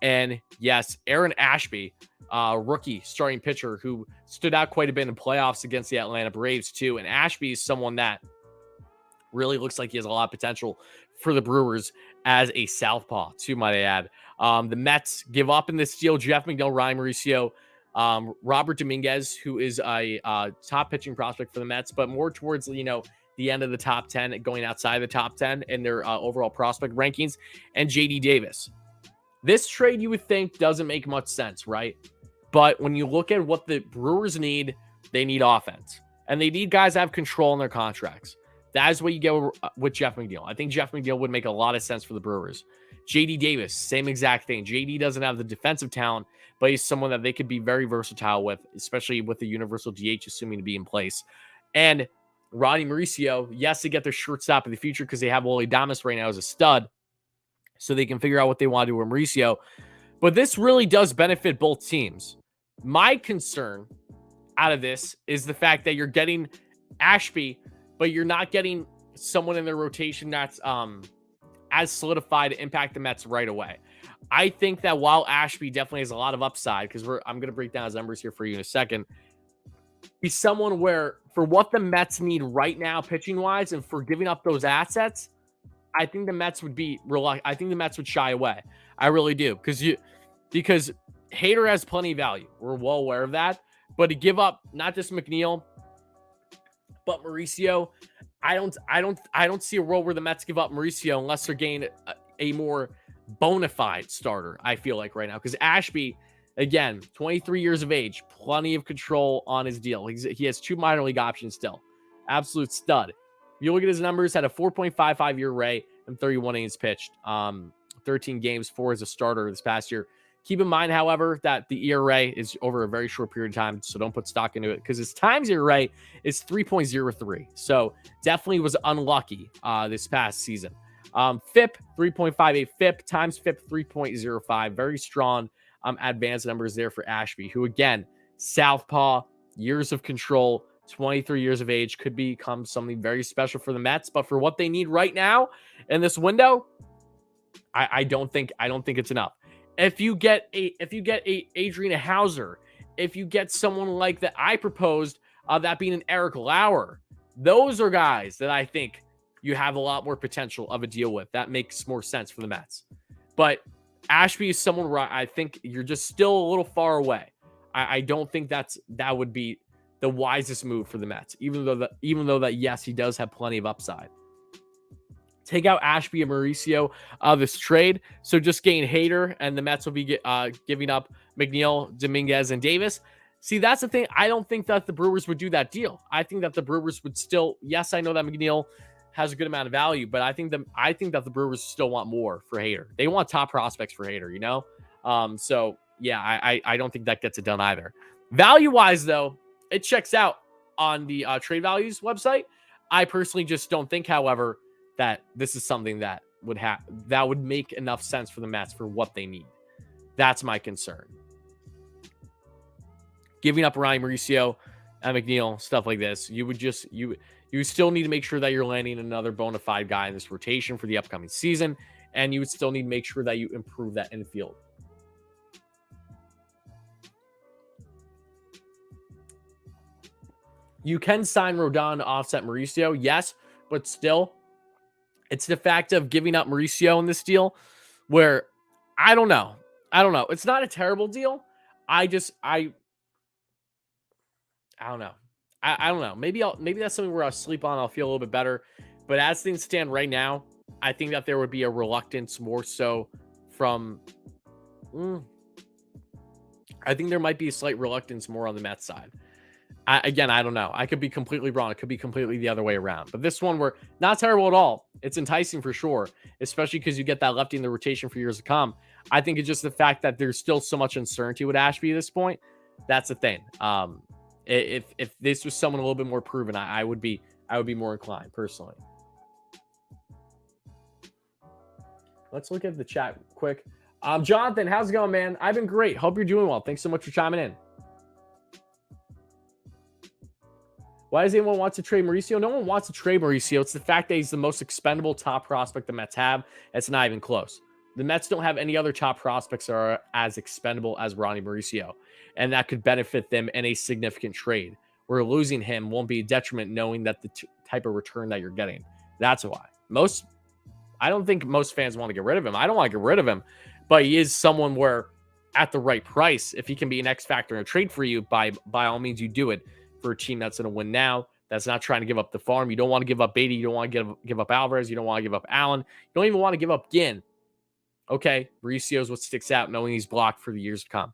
And yes, Aaron Ashby, rookie starting pitcher who stood out quite a bit in playoffs against the Atlanta Braves too. And Ashby is someone that really looks like he has a lot of potential for the Brewers as a southpaw, too, might I add. The Mets give up in this deal Jeff McNeil, Ryan Mauricio, Robert Dominguez, who is a top pitching prospect for the Mets, but more towards, the end of the top 10, going outside the top 10 in their overall prospect rankings, and JD Davis. This trade, you would think, doesn't make much sense, right? But when you look at what the Brewers need, they need offense. And they need guys that have control in their contracts. That is what you get with Jeff McNeil. I think Jeff McNeil would make a lot of sense for the Brewers. JD Davis, same exact thing. JD doesn't have the defensive talent, but he's someone that they could be very versatile with, especially with the universal DH assuming to be in place. And Ronnie Mauricio, yes, they get their shortstop in the future because they have Willie Adames right now as a stud, so they can figure out what they want to do with Mauricio. But this really does benefit both teams. My concern out of this is the fact that you're getting Ashby, but you're not getting someone in their rotation that's as solidified to impact the Mets right away. I think that while Ashby definitely has a lot of upside, because I'm going to break down his numbers here for you in a second, he's someone where for what the Mets need right now pitching-wise and for giving up those assets, I think the Mets would be reluctant. I think the Mets would shy away. I really do. Because Hader has plenty of value. We're well aware of that. But to give up not just McNeil, but Mauricio, I don't see a world where the Mets give up Mauricio unless they're getting a more bona fide starter, I feel like right now. Because Ashby, again, 23 years of age, plenty of control on his deal. He has 2 minor league options still. Absolute stud. If you look at his numbers, had a 4.55 year ERA and 31 innings pitched. 13 games, 4 as a starter this past year. Keep in mind, however, that the ERA is over a very short period of time, so don't put stock into it because his times ERA is 3.03. So definitely was unlucky this past season. FIP, 3.58 FIP, times FIP, 3.05. Very strong advanced numbers there for Ashby, who, again, southpaw, years of control, 23 years of age, could become something very special for the Mets. But for what they need right now in this window, I don't think it's enough. If you get a Adrian Hauser, if you get someone like that I proposed, that being an Eric Lauer, those are guys that I think you have a lot more potential of a deal with. That makes more sense for the Mets. But Ashby is someone where I think you're just still a little far away. I don't think that would be the wisest move for the Mets, even though that yes, he does have plenty of upside. Take out Ashby and Mauricio of this trade. So just gain Hader, and the Mets will be giving up McNeil, Dominguez, and Davis. See, that's the thing. I don't think that the Brewers would do that deal. I think that the Brewers would still, yes, I know that McNeil has a good amount of value, but I think that the Brewers still want more for Hader. They want top prospects for Hader, So yeah, I don't think that gets it done either. Value-wise, though, it checks out on the trade values website. I personally just don't think, however, that this is something that would make enough sense for the Mets for what they need. That's my concern. Giving up Ryan Mauricio and McNeil, stuff like this, you still need to make sure that you're landing another bona fide guy in this rotation for the upcoming season, and you would still need to make sure that you improve that infield. You can sign Rodon to offset Mauricio, yes, but still, it's the fact of giving up Mauricio in this deal where I don't know. It's not a terrible deal. I don't know. I don't know. Maybe that's something where I'll sleep on. I'll feel a little bit better. But as things stand right now, I think that there would be a reluctance more so from. I think there might be a slight reluctance more on the Mets side. I don't know. I could be completely wrong. It could be completely the other way around. But this one, we're not terrible at all. It's enticing for sure, especially because you get that lefty in the rotation for years to come. I think it's just the fact that there's still so much uncertainty with Ashby at this point. That's the thing. If this was someone a little bit more proven, I would be more inclined personally. Let's look at the chat quick. Jonathan, how's it going, man? I've been great. Hope you're doing well. Thanks so much for chiming in. Why does anyone want to trade Mauricio? No one wants to trade Mauricio. It's the fact that he's the most expendable top prospect the Mets have. It's not even close. The Mets don't have any other top prospects that are as expendable as Ronnie Mauricio, and that could benefit them in a significant trade. Where losing him won't be a detriment knowing that the type of return that you're getting. That's why. I don't think most fans want to get rid of him. I don't want to get rid of him, but he is someone where at the right price, if he can be an X factor in a trade for you, by all means, you do it for a team that's going to win now, that's not trying to give up the farm. You don't want to give up Beatty. You don't want to give up Alvarez. You don't want to give up Allen. You don't even want to give up Ginn. Okay, Mauricio is what sticks out, knowing he's blocked for the years to come.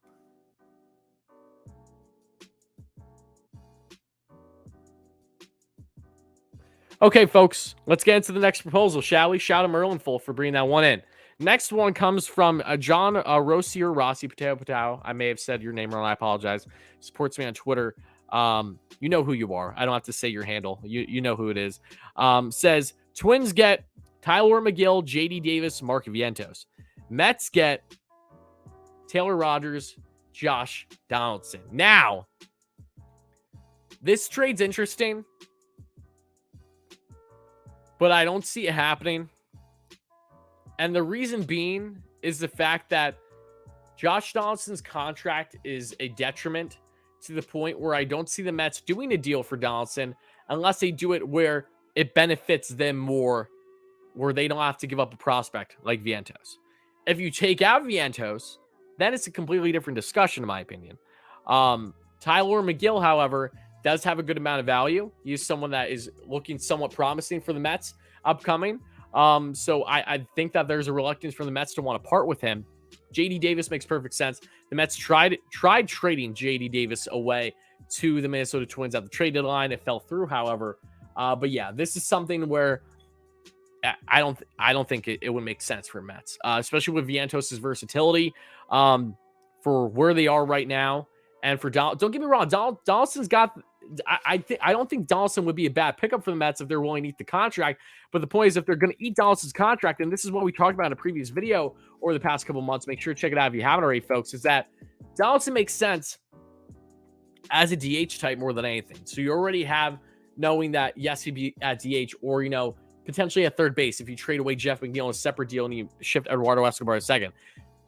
Okay, folks, let's get into the next proposal, shall we? Shout out Merlinful for bringing that one in. Next one comes from John Rossi Potato. I may have said your name wrong. I apologize. Supports me on Twitter. You know who you are. I don't have to say your handle. You know who it is. Says Twins get Tyler McGill, JD Davis, Mark Vientos. Mets get Taylor Rogers, Josh Donaldson. Now, this trade's interesting, but I don't see it happening. And the reason being is the fact that Josh Donaldson's contract is a detriment to the point where I don't see the Mets doing a deal for Donaldson unless they do it where it benefits them more, where they don't have to give up a prospect like Vientos. If you take out Vientos, then it's a completely different discussion, in my opinion. Tyler McGill, however, does have a good amount of value. He's someone that is looking somewhat promising for the Mets upcoming. So I think that there's a reluctance from the Mets to want to part with him. JD Davis makes perfect sense. The Mets tried trading JD Davis away to the Minnesota Twins at the trade deadline. It fell through, however. But yeah, this is something where I don't think it would make sense for Mets, especially with Vientos' versatility for where they are right now. And for don't get me wrong, Donaldson's got. I don't think Donaldson would be a bad pickup for the Mets if they're willing to eat the contract. But the point is, if they're going to eat Donaldson's contract, and this is what we talked about in a previous video over the past couple months, make sure to check it out if you haven't already, folks, is that Donaldson makes sense as a DH type more than anything. So you already have knowing that, yes, he'd be at DH or, potentially at third base if you trade away Jeff McNeil in a separate deal and you shift Eduardo Escobar a second.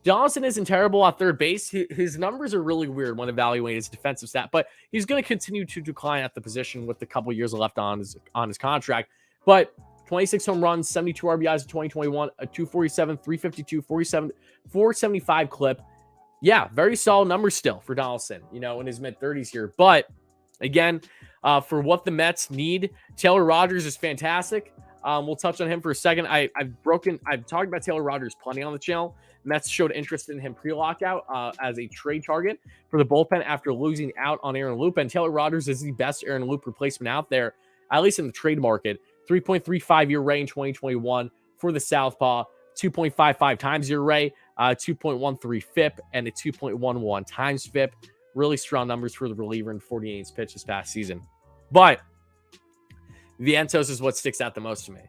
Donaldson isn't terrible at third base. His numbers are really weird when evaluating his defensive stat, but he's going to continue to decline at the position with a couple years left on his contract. But 26 home runs, 72 RBIs in 2021, a 247, 352, 47, 475 clip. Yeah, very solid numbers still for Donaldson, in his mid-30s here. But again, for what the Mets need, Taylor Rogers is fantastic. We'll touch on him for a second. I've talked about Taylor Rogers plenty on the channel. Mets showed interest in him pre-lockout as a trade target for the bullpen after losing out on Aaron Loup. And Taylor Rogers is the best Aaron Loup replacement out there, at least in the trade market. 3.35 ERA in 2021 for the Southpaw, 2.55 times ERA, 2.13 FIP, and a 2.11 times FIP. Really strong numbers for the reliever in 48 innings pitched this past season. But Vientos is what sticks out the most to me.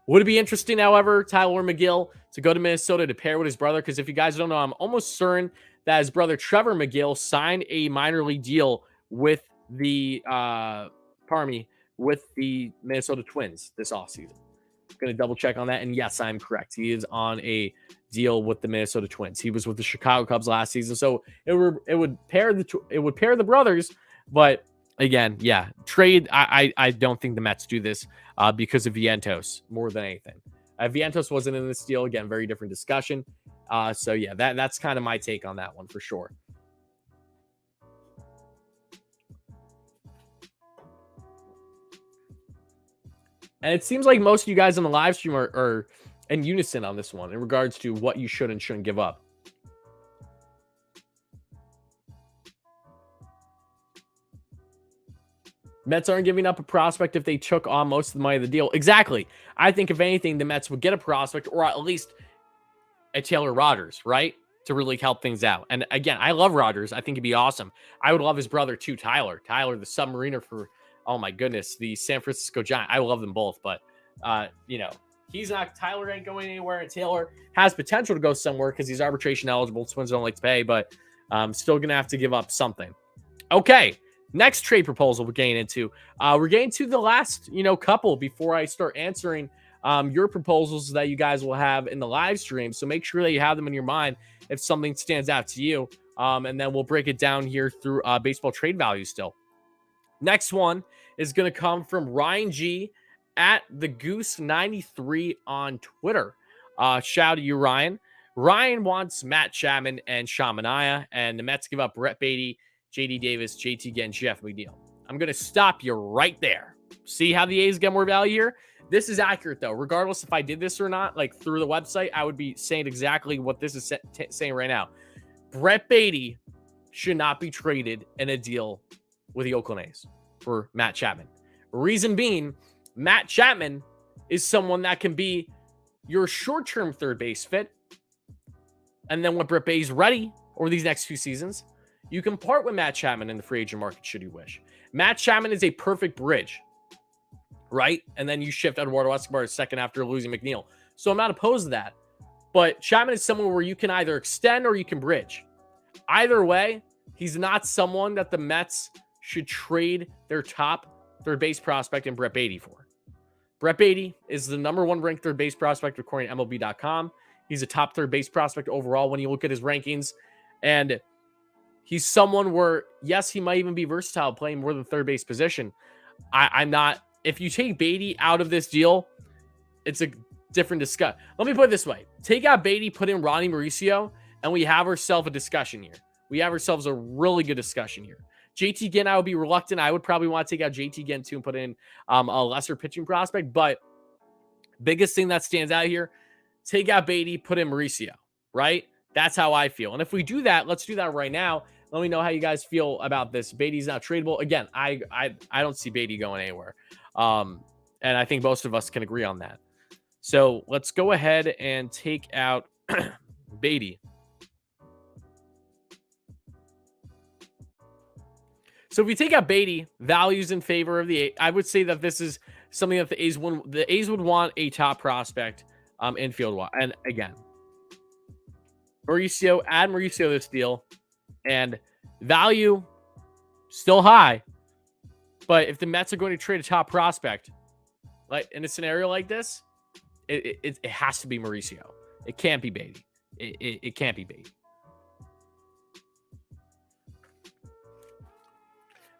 Would it be interesting, however, Tyler McGill to go to Minnesota to pair with his brother? Because if you guys don't know, I'm almost certain that his brother Trevor McGill signed a minor league deal with the Minnesota Twins this offseason. I'm going to double check on that. And yes, I'm correct. He is on a deal with the Minnesota Twins. He was with the Chicago Cubs last season. So it would pair the brothers, but again, yeah, trade. I don't think the Mets do this because of Vientos more than anything. Vientos wasn't in this deal. Again, very different discussion. So yeah, that's kind of my take on that one for sure. And it seems like most of you guys on the live stream are in unison on this one in regards to what you should and shouldn't give up. Mets aren't giving up a prospect if they took on most of the money of the deal. Exactly. I think if anything, the Mets would get a prospect or at least a Taylor Rogers, right? to really help things out. And again, I love Rodgers. I think he'd be awesome. I would love his brother too, Tyler. Tyler, the submariner for, oh my goodness, the San Francisco Giant. I love them both, but Tyler ain't going anywhere, and Taylor has potential to go somewhere because he's arbitration eligible. Twins don't like to pay, but still going to have to give up something. Okay, next trade proposal we're getting into. We're getting to the last, couple before I start answering your proposals that you guys will have in the live stream. So make sure that you have them in your mind if something stands out to you. And then we'll break it down here through baseball trade value still. Next one is going to come from Ryan G at the Goose 93 on Twitter. Shout out to you, Ryan. Ryan wants Matt Chapman and Sean Manaea, and the Mets give up Brett Beatty, JD Davis, JT Ginn, Jeff McNeil. I'm going to stop you right there. See how the A's get more value here? This is accurate, though. Regardless if I did this or not, like through the website, I would be saying exactly what this is saying right now. Brett Beatty should not be traded in a deal with the Oakland A's for Matt Chapman. Reason being, Matt Chapman is someone that can be your short-term third base fit. And then when Brett Beatty's ready over these next few seasons, you can part with Matt Chapman in the free agent market should you wish. Matt Chapman is a perfect bridge, right? And then you shift Eduardo Escobar to second after losing McNeil. So I'm not opposed to that. But Chapman is someone where you can either extend or you can bridge. Either way, he's not someone that the Mets should trade their top third base prospect in Brett Beatty for. Brett Beatty is the number one ranked third base prospect according to MLB.com. He's a top third base prospect overall when you look at his rankings. And he's someone where, yes, he might even be versatile playing more than third base position. I'm not. If you take Beatty out of this deal, it's a different discussion. Let me put it this way. Take out Beatty, put in Ronnie Mauricio, and we have ourselves a discussion here. We have ourselves a really good discussion here. JT Ginn, I would be reluctant. I would probably want to take out JT Ginn too and put in a lesser pitching prospect. But biggest thing that stands out here, take out Beatty, put in Mauricio, right? That's how I feel. And if we do that, let's do that right now. Let me know how you guys feel about this. Beatty's not tradable. Again, I don't see Beatty going anywhere. And I think most of us can agree on that. So let's go ahead and take out Beatty. So if we take out Beatty, values in favor of the A's, I would say that this is something that the A's would want a top prospect infield. And again, Mauricio, add Mauricio this deal, and value still high. But if the Mets are going to trade a top prospect, like in a scenario like this, it has to be Mauricio. It can't be Beatty. It can't be Beatty.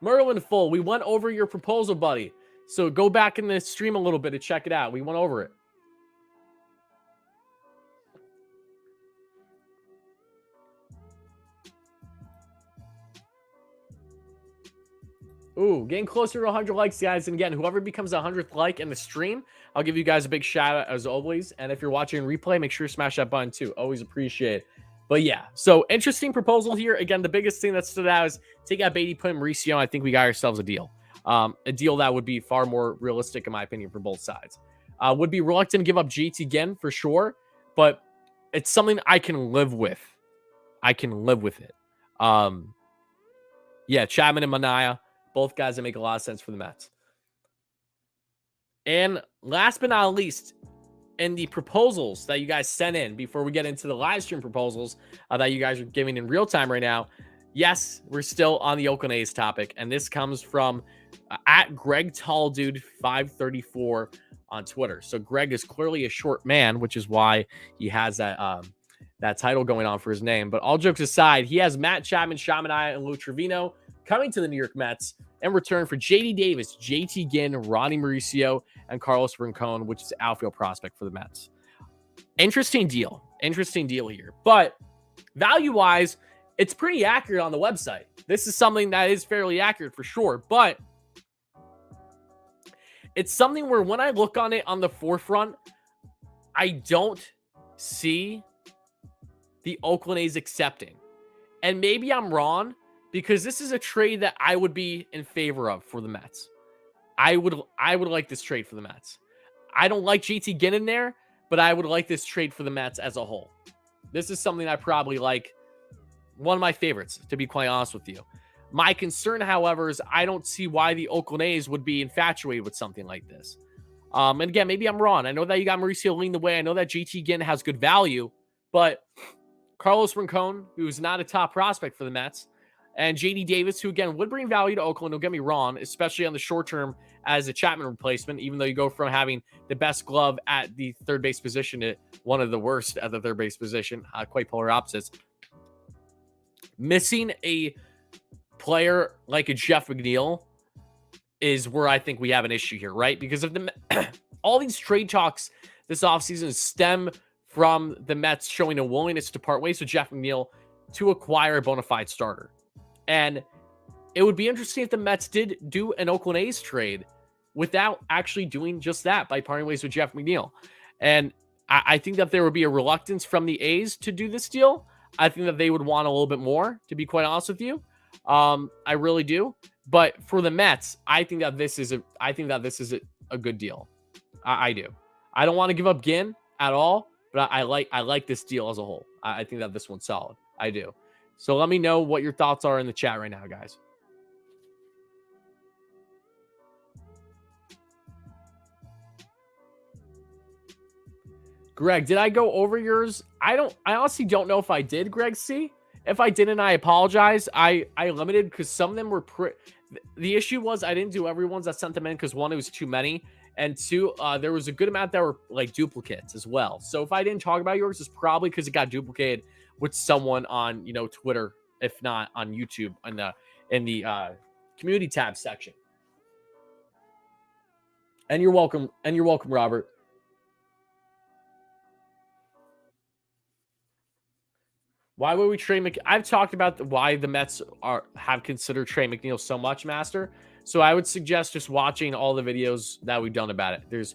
Merlin Full, we went over your proposal, buddy. So go back in the stream a little bit to check it out. We went over it. Ooh, getting closer to 100 likes, guys. And again, whoever becomes the 100th like in the stream, I'll give you guys a big shout out as always. And if you're watching replay, make sure you smash that button too. Always appreciate it. But yeah, so interesting proposal here. Again, the biggest thing that stood out is take out Beatty, put in Mauricio. I think we got ourselves a deal. A deal that would be far more realistic, in my opinion, for both sides. Would be reluctant to give up JT Ginn for sure, but it's something I can live with. I can live with it. Yeah, Chapman and Manaea, both guys that make a lot of sense for the Mets. And last but not least, in the proposals that you guys sent in before we get into the live stream proposals that you guys are giving in real time right now. Yes, we're still on the Oakland A's topic, and this comes from at Greg Talldude 534 on Twitter. So Greg is clearly a short man, which is why he has that that title going on for his name. But all jokes aside, he has Matt Chapman, Sean Manaea, and Lou Trevino coming to the New York Mets in return for JD Davis, JT Ginn, Ronnie Mauricio, and Carlos Rincon, which is an outfield prospect for the Mets. Interesting deal. Interesting deal here. But value-wise, it's pretty accurate on the website. This is something that is fairly accurate for sure. But it's something where when I look on it on the forefront, I don't see the Oakland A's accepting. And maybe I'm wrong, because this is a trade that I would be in favor of for the Mets. I would like this trade for the Mets. I don't like JT Ginn in there, but I would like this trade for the Mets as a whole. This is something I probably like. One of my favorites, to be quite honest with you. My concern, however, is I don't see why the Oakland A's would be infatuated with something like this. And again, maybe I'm wrong. I know that you got Mauricio leading the way. I know that JT Ginn has good value, but Carlos Rincon, who's not a top prospect for the Mets, and JD Davis, who again would bring value to Oakland, don't get me wrong, especially on the short term as a Chapman replacement, even though you go from having the best glove at the third base position to one of the worst at the third base position, quite polar opposites. Missing a player like a Jeff McNeil is where I think we have an issue here, right? Because of the all these trade talks this offseason stem from the Mets showing a willingness to part ways with Jeff McNeil to acquire a bona fide starter. And it would be interesting if the Mets did do an Oakland A's trade without actually doing just that by parting ways with Jeff McNeil. And I think that there would be a reluctance from the A's to do this deal. I think that they would want a little bit more, to be quite honest with you. I really do. But for the Mets, I think that this is a good deal. I do. I don't want to give up Ginn at all, but I like this deal as a whole. I think that this one's solid. I do. So let me know what your thoughts are in the chat right now, guys. Greg, did I go over yours? I honestly don't know if I did, Greg C. If I didn't, I apologize. I limited because some of them were the issue was I didn't do everyone's that sent them in because one, it was too many. And two, there was a good amount that were like duplicates as well. So if I didn't talk about yours, it's probably because it got duplicated with someone on, Twitter, if not on YouTube in the community tab section. And you're welcome. And you're welcome, Robert. Why would we trade I've talked about why the Mets have considered Trey McNeil so much, Master. So I would suggest just watching all the videos that we've done about it.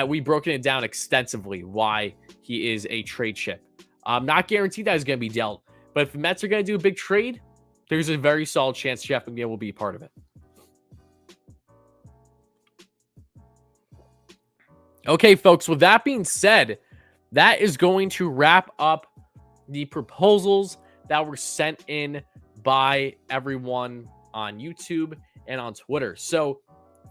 We've broken it down extensively why he is a trade chip. I'm not guaranteed that he's going to be dealt, but if the Mets are going to do a big trade, there's a very solid chance Jeff McNeil will be part of it. Okay, folks, with that being said, that is going to wrap up the proposals that were sent in by everyone on YouTube and on Twitter. So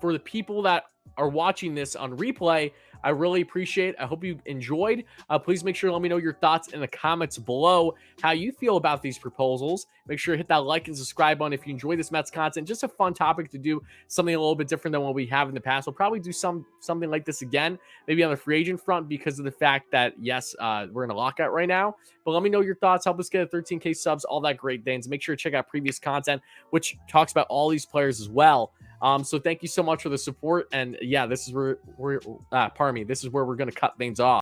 for the people that are watching this on replay, I really appreciate it. I hope you enjoyed. Please make sure to let me know your thoughts in the comments below, how you feel about these proposals. Make sure to hit that like and subscribe button if you enjoy this Mets content. Just a fun topic to do, something a little bit different than what we have in the past. We'll probably do something like this again, maybe on the free agent front because of the fact that, yes, we're in a lockout right now. But let me know your thoughts. Help us get a 13K subs, all that great things. Make sure to check out previous content, which talks about all these players as well. So thank you so much for the support. And yeah, this is where this is where we're going to cut things off.